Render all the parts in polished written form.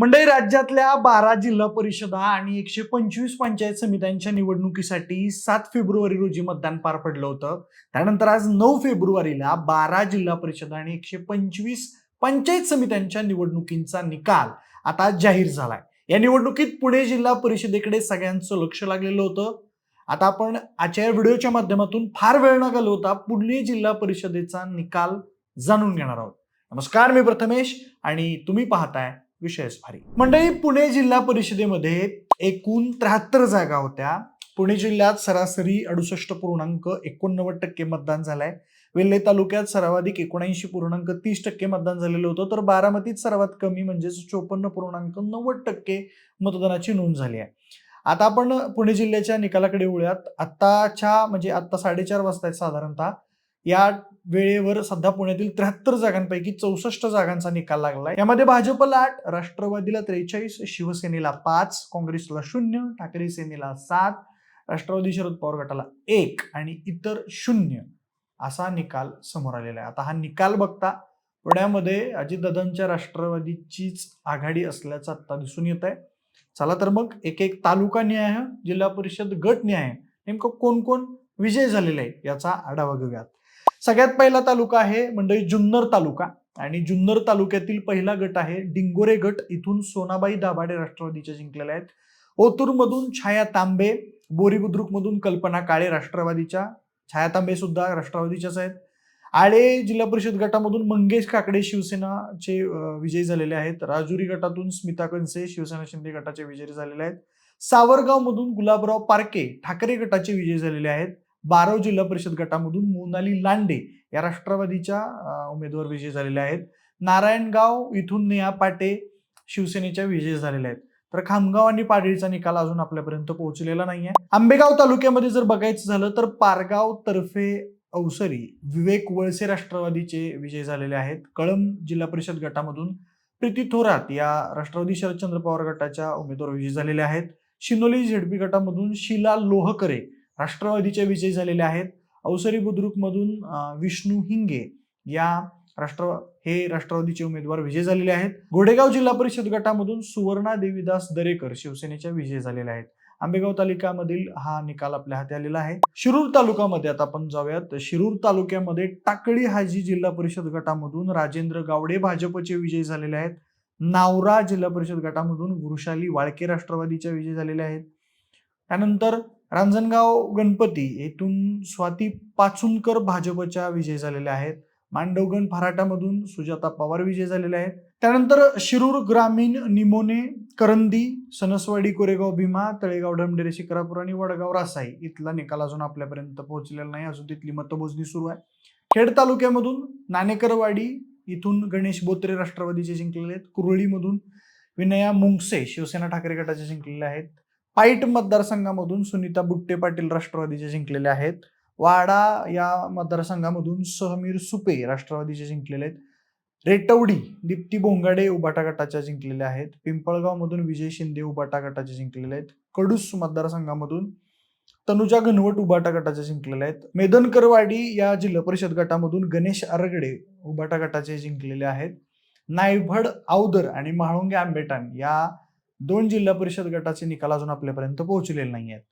मंडळी, राज्यातल्या 12 जिल्हा परिषदा आणि 125 पंचायत समित्यांच्या निवडणुकीसाठी 7 फेब्रुवारी रोजी मतदान पार पडलं होतं. त्यानंतर आज 9 फेब्रुवारीला 12 जिल्हा परिषदा आणि 125 पंचायत समित्यांच्या निवडणुकींचा निकाल आता जाहीर झालाय. या निवडणुकीत पुणे जिल्हा परिषदेकडे सगळ्यांचं लक्ष लागलेलं होतं. आता आपण आजच्या व्हिडिओच्या माध्यमातून फार वेळ न घालवता पुणे जिल्हा परिषदेचा निकाल जाणून घेणार आहोत. नमस्कार, मी प्रथमेश आणि तुम्ही पाहताय विशेष भारी. मंडळी, पुणे जिल्हा परिषदेमध्ये एकूण 73 जागा होत्या. पुणे जिल्ह्यात सरासरी 68.89% मतदान झालंय. वेल्हे तालुक्यात सर्वाधिक 79.30% मतदान झालेलं होतं, तर बारामतीत सर्वात कमी म्हणजे 54.90% मतदानाची नोंद झाली आहे. आता आपण पुणे जिल्ह्याच्या निकालाकडे वळूयात. आता 4:30 वाजता आहेत साधारणतः. या वेळेवर सध्या पुण्यातील 73 जागांपैकी 64 जागांचा निकाल लागलाय. यामध्ये भाजपला 8, राष्ट्रवादीला 43, शिवसेनेला 5, काँग्रेसला 0, ठाकरे सेनेला 7, राष्ट्रवादी शरद पवार गटाला 1 आणि इतर 0 असा निकाल समोर आलेला आहे. आता हा निकाल बघता पुण्यामध्ये अजितदादांच्या राष्ट्रवादीचीच आघाडी असल्याचं आता दिसून येत आहे. चला तर मग एक एक तालुका न्याय, जिल्हा परिषद गट न्याय नेमकं कोण कोण विजय झालेले आहे याचा आढावा घेऊयात. सगळ्यात पहिला तालुका आहे मंडळी जुन्नर तालुका, आणि जुन्नर तालुक्यातील पहिला गट आहे डिंगोरे गट. इथून सोनाबाई दाभाडे राष्ट्रवादीच्या जिंकलेल्या आहेत. ओतूर मधून छाया तांबे, बोरी बुद्रुक मधून कल्पना काळे राष्ट्रवादीच्या, छाया तांबे सुद्धा राष्ट्रवादीच्याच आहेत. आळे जिल्हा परिषद गटामधून मंगेश काकडे शिवसेनाचे विजयी झालेले आहेत. राजुरी गटातून स्मिता कंसे शिवसेना शिंदे गटाचे विजयी झालेले आहेत. सावरगाव मधून गुलाबराव पारके ठाकरे गटाचे विजयी झालेले आहेत. बाराव जिल्हा परिषद गटामधून मोनाली लांडे या राष्ट्रवादीच्या उमेदवार विजयी झालेल्या आहेत. नारायणगाव इथून नेहा पाटे शिवसेनेच्या विजयी झालेल्या आहेत. तर खामगाव आणि पाडळीचा निकाल अजून आपल्यापर्यंत पोहोचलेला नाहीये. आंबेगाव तालुक्यामध्ये जर बघायचं झालं तर पारगाव तर्फे अवसरी विवेक वळसे राष्ट्रवादीचे विजयी झालेले आहेत. कळंब जिल्हा परिषद गटामधून प्रीती थोरात या राष्ट्रवादी शरदचंद्र पवार गटाच्या उमेदवार विजयी झालेल्या आहेत. शिनोली झेडपी गटामधून शीला लोहकरे राष्ट्रवादीचे विजयी झालेले आहेत. अवसरी बुद्रुक मधून विष्णू हिंगे या राष्ट्रवादीचे उमेदवार विजयी झालेले आहेत. घोडेगाव जिल्हा परिषद गटामधून सुवर्णा देवीदास दरेकर शिवसेनेच्या विजयी झालेल्या आहेत. आंबेगाव तालुक्यामधील हा निकाल आपल्या हाती आलेला आहे. शिरूर तालुक्यामध्ये आता आपण जाऊयात. शिरूर तालुक्यामध्ये टाकळी हाजी जिल्हा परिषद गटामधून राजेंद्र गावडे भाजपचे विजयी झालेले आहेत. नावरा जिल्हा परिषद गटामधून वृषाली वाळके राष्ट्रवादीच्या विजयी झालेल्या आहेत. त्यानंतर रांजणगाव गणपती येथून स्वाती पाचुनकर भाजपच्या विजयी झालेल्या आहेत. मांडवगण फराटामधून सुजाता पवार विजयी झालेले आहेत. त्यानंतर शिरूर ग्रामीण, निमोने, करंदी, सणसवाडी, कोरेगाव भीमा, तळेगाव ढमढेरे, शिक्रापूर आणि वडगाव रासाई इथला निकाल अजून आपल्यापर्यंत पोहोचलेला नाही. अजून तिथली मतमोजणी सुरू आहे. खेड तालुक्यामधून नाणेकरवाडी इथून गणेश बोत्रे राष्ट्रवादीचे जिंकलेले आहेत. कुरळीमधून विनया मुंगसे शिवसेना ठाकरे गटाचे जिंकलेले आहेत. पाईट मतदारसंघामधून सुनीता बुट्टे पाटील राष्ट्रवादीचे जिंकलेले आहेत. वाडा या मतदारसंघामधून सहमीर सुपे राष्ट्रवादीचे जिंकलेले आहेत. रेटवडी दीप्ती बोंगाडे उबाटा गटाच्या जिंकलेल्या आहेत. पिंपळगाव मधून विजय शिंदे उबाटा गटाचे जिंकलेले आहेत. कडूस मतदारसंघामधून तनुजा घनवट उबाटा गटाचे जिंकलेले आहेत. मेदनकरवाडी या जिल्हा परिषद गटामधून गणेश आरगडे उबाटा गटाचे जिंकलेले आहेत. नायभड औदर आणि म्हाळुंगे आंबेटान या 2 जिल्हा परिषद गटाचे निकाल अजून आपल्यापर्यंत पोहोचलेले नाही आहेत.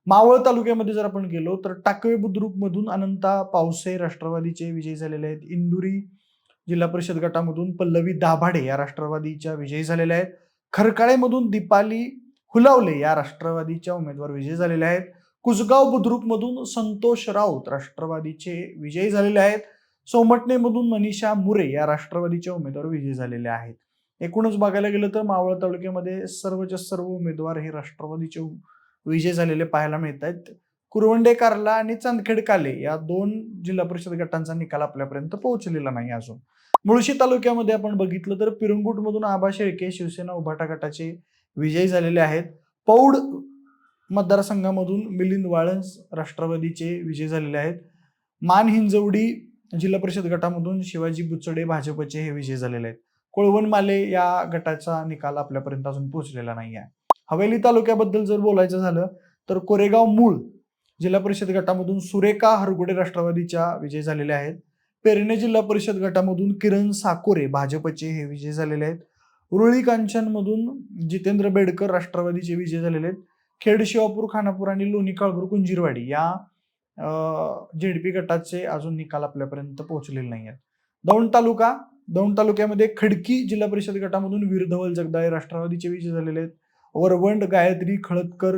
मावळ तालुक्यामध्ये जर आपण गेलो तर टाकवे बुद्रुक मधून अनंता पावसे राष्ट्रवादीचे विजयी झालेले आहेत. इंदुरी जिल्हा परिषद गटामधून पल्लवी दाभाडे या राष्ट्रवादीच्या विजयी झालेल्या आहेत. खरकाळेमधून दीपाली हुलावले या राष्ट्रवादीच्या उमेदवार विजयी झालेल्या आहेत. कुसगाव बुद्रुक मधून संतोष राऊत राष्ट्रवादीचे विजयी झालेले आहेत. सोमटणेमधून मनीषा मुरे या राष्ट्रवादीच्या उमेदवार विजयी झालेले आहेत. एकूणच बघायला गेलं तर मावळ तालुक्यामध्ये सर्वच्या सर्व उमेदवार हे राष्ट्रवादीचे विजय झालेले पाहायला मिळत आहेत. कुरवंडे, कार्ला आणि चांदखेड काले या 2 जिल्हा परिषद गटांचा निकाल आपल्यापर्यंत पोहोचलेला नाही अजून. मुळशी तालुक्यामध्ये आपण बघितलं तर पिरंगुट मधून आबा शेळके शिवसेना उभाटा गटाचे विजयी झालेले आहेत. पौड मतदारसंघामधून मिलिंद वाळंज राष्ट्रवादीचे विजयी झालेले आहेत. मान हिंजवडी जिल्हा परिषद गटामधून शिवाजी बुचडे भाजपचे हे विजयी झालेले आहेत. कोळवण माले या गटाचा निकाल आपल्यापर्यंत अजून पोहोचलेला नाही आहे. हवेली तालुक्याबद्दल जर बोलायचं झालं तर कोरेगाव मूळ जिल्हा परिषद गटामधून सुरेखा हरगुडे राष्ट्रवादीच्या विजयी झालेल्या आहेत. पेरणे जिल्हा परिषद गटामधून किरण साकोरे भाजपचे हे विजयी झालेले आहेत. उरुळी कांचनमधून जितेंद्र बेडकर राष्ट्रवादीचे विजय झालेले आहेत. खेड, शिवापूर, खानापूर आणि लोणी, काळभोर, कुंजीरवाडी या झेडपी गटाचे अजून निकाल आपल्यापर्यंत पोहोचलेले नाही आहेत. दौंड तालुक्यामध्ये खडकी जिल्हा परिषद गटामधून वीर धवल जगदाळे राष्ट्रवादीचे विजय झालेले आहेत. वरवंड, गायत्री खळदकर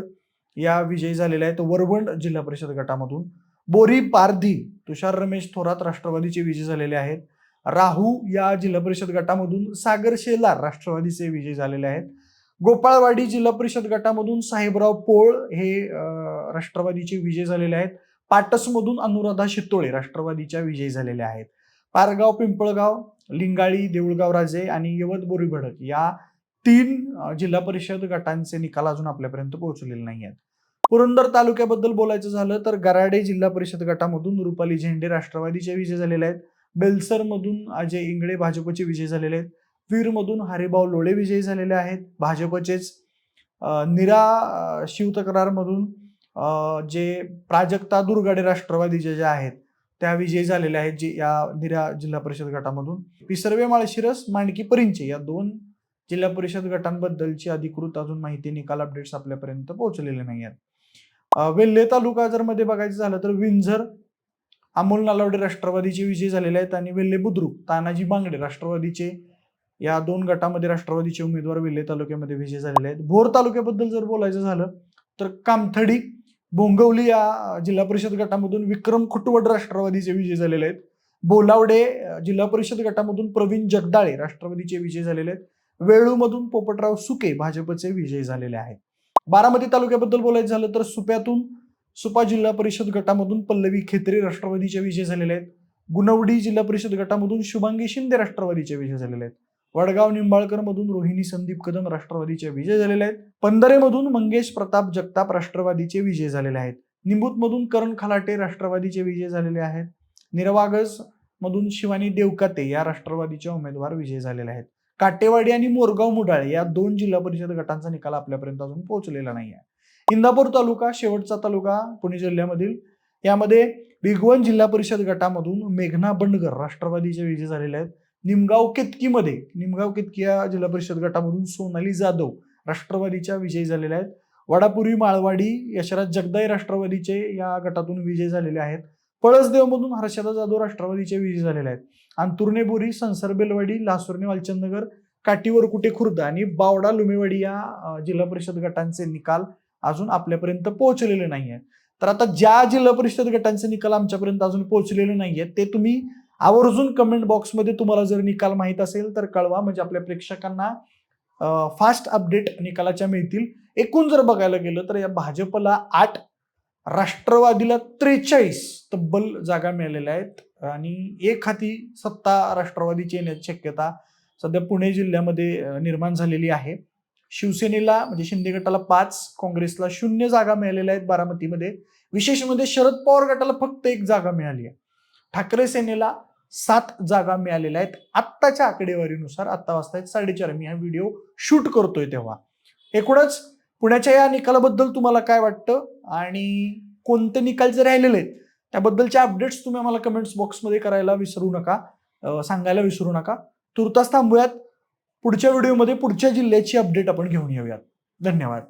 या विजयी झालेल्या आहेत वरवंड जिल्हा परिषद गटामधून. बोरी, पारधी तुषार रमेश थोरात राष्ट्रवादीचे विजय झालेले आहेत. राहू या जिल्हा परिषद गटामधून सागर शेलार राष्ट्रवादीचे विजयी झालेले आहेत. गोपाळवाडी जिल्हा परिषद गटामधून साहेबराव पोळ हे राष्ट्रवादीचे विजय झालेले आहेत. पाटसमधून अनुराधा शितोळे राष्ट्रवादीच्या विजयी झालेल्या आहेत. पारगाव, पिंपळगाव, लिंगाळी, देऊळगाव राजे आणि यवत बोरीभडक या 3 जिल्हा परिषद गटांचे निकाल अजून आपल्यापर्यंत पोहोचलेले नाही आहेत. पुरंदर तालुक्याबद्दल बोलायचं झालं तर गराडे जिल्हा परिषद गटामधून रुपाली झेंडे राष्ट्रवादीचे विजय झालेले आहेत. बेलसरमधून अजय इंगळे भाजपचे विजय झालेले आहेत. वीरमधून हरिभाऊ लोळे विजयी झालेले आहेत भाजपचेच. निरा शिवतक्रारमधून जे प्राजक्ता दुर्गाडे राष्ट्रवादीचे जे आहेत त्या विजयी झालेल्या आहेत जे या निरा जिल्हा परिषद गटामधून. पिसर्वे, माळशिरस, मांडकी, परिंचे या 2 जिल्हा परिषद गटांबद्दलची अधिकृत अजून माहिती, निकाल, अपडेट्स आपल्यापर्यंत पोहोचलेले नाही आहेत. वेल्हे तालुका जर मध्ये बघायचं झालं तर विंझर, अमोल नालावडे राष्ट्रवादीचे विजय झालेले आहेत आणि वेल्हे बुद्रुक, तानाजी बांगडे राष्ट्रवादीचे या 2 गटामध्ये राष्ट्रवादीचे उमेदवार वेल्हे तालुक्यामध्ये विजय झालेले आहेत. भोर तालुक्याबद्दल जर बोलायचं झालं तर कामथडी, बोंगवली या जिल्हा परिषद गटामधून विक्रम खुटवड राष्ट्रवादीचे विजय झालेले आहेत. बोलावडे जिल्हा परिषद गटामधून प्रवीण जगदाळे राष्ट्रवादीचे विजय झालेले आहेत. वेळूमधून पोपटराव सुके भाजपचे विजय झालेले आहेत. बारामती तालुक्याबद्दल बोलायचं झालं तर सुपा जिल्हा परिषद गटामधून पल्लवी खेत्रे राष्ट्रवादीचे विजय झालेले आहेत. गुणवडी जिल्हा परिषद गटामधून शुभांगी शिंदे राष्ट्रवादीचे विजय झालेले आहेत. वडगाव, निंबाळकर मधून रोहिणी संदीप कदम राष्ट्रवादीचे विजय झालेले आहेत. पंधरेमधून मंगेश प्रताप जगताप राष्ट्रवादीचे विजय झालेले आहेत. निंबूतमधून करण खलाटे राष्ट्रवादीचे विजय झालेले आहेत. निरवागज मधून शिवानी देवकाते या राष्ट्रवादीचे उमेदवार विजय झालेले आहेत. काटेवाडी आणि मोरगाव मुडाळे या 2 जिल्हा परिषद गटांचा निकाल आपल्यापर्यंत अजून पोहोचलेला नाही आहे. इंदापूर तालुका, शेवटचा तालुका पुणे जिल्ह्यामधील, यामध्ये भिगवण जिल्हा परिषद गटामधून मेघना बंडगर राष्ट्रवादीचे विजय झालेले आहेत. निमगाव केतकी या जिल्हा परिषद गटामधून सोनाली जाधव राष्ट्रवादीच्या विजयी झालेल्या आहेत. वडापुरी, माळवाडी यशराज जगदाळे राष्ट्रवादीचे या गटातून विजय झालेले आहेत. पळसदेवमधून हर्षदा जाधव राष्ट्रवादीचे विजय झालेले आहेत. अंतुर्णे, बोरी, संसरबेलवाडी, लासुर्णे, वालचंदनगर, काटीवर, कुटे खुर्द आणि बावडा, लुमेवाडी या जिल्हा परिषद गटांचे निकाल अजून आपल्यापर्यंत पोहोचलेले नाही आहेत. तर आता ज्या जिल्हा परिषद गटांचे निकाल आमच्यापर्यंत अजून पोहोचलेले नाही आहेत ते तुम्ही आवर्जून कमेंट बॉक्समध्ये, तुम्हाला जर निकाल माहीत असेल तर कळवा, म्हणजे आपल्या प्रेक्षकांना फास्ट अपडेट निकालाच्या मिळतील. एकूण जर बघायला गेलं तर या भाजपला 8, राष्ट्रवादीला 43 तब्बल जागा मिळालेल्या आहेत आणि एक हाती सत्ता राष्ट्रवादीची येण्याची शक्यता सध्या पुणे जिल्ह्यामध्ये निर्माण झालेली आहे. शिवसेनेला म्हणजे शिंदे गटाला 5, काँग्रेसला 0 जागा मिळालेल्या आहेत बारामतीमध्ये. विशेष म्हणजे शरद पवार गटाला फक्त 1 जागा मिळाली आहे. ठाकरे सेनेला 7 जागा मिळालेल्या आहेत आत्ताच्या आकडेवारीनुसार. आत्ता वाजता 4:30, मी हा व्हिडिओ शूट करतोय तेव्हा. एकूणच पुण्याच्या या निकालाबद्दल तुम्हाला काय वाटतं आणि कोणते निकाल जे राहिलेले आहेत त्याबद्दलचे अपडेट्स तुम्ही आम्हाला कमेंट्स बॉक्समध्ये करायला विसरू नका, सांगायला विसरू नका. तुर्तास थांबूयात. पुढच्या व्हिडिओमध्ये पुढच्या जिल्ह्याची अपडेट आपण घेऊन येऊयात. धन्यवाद.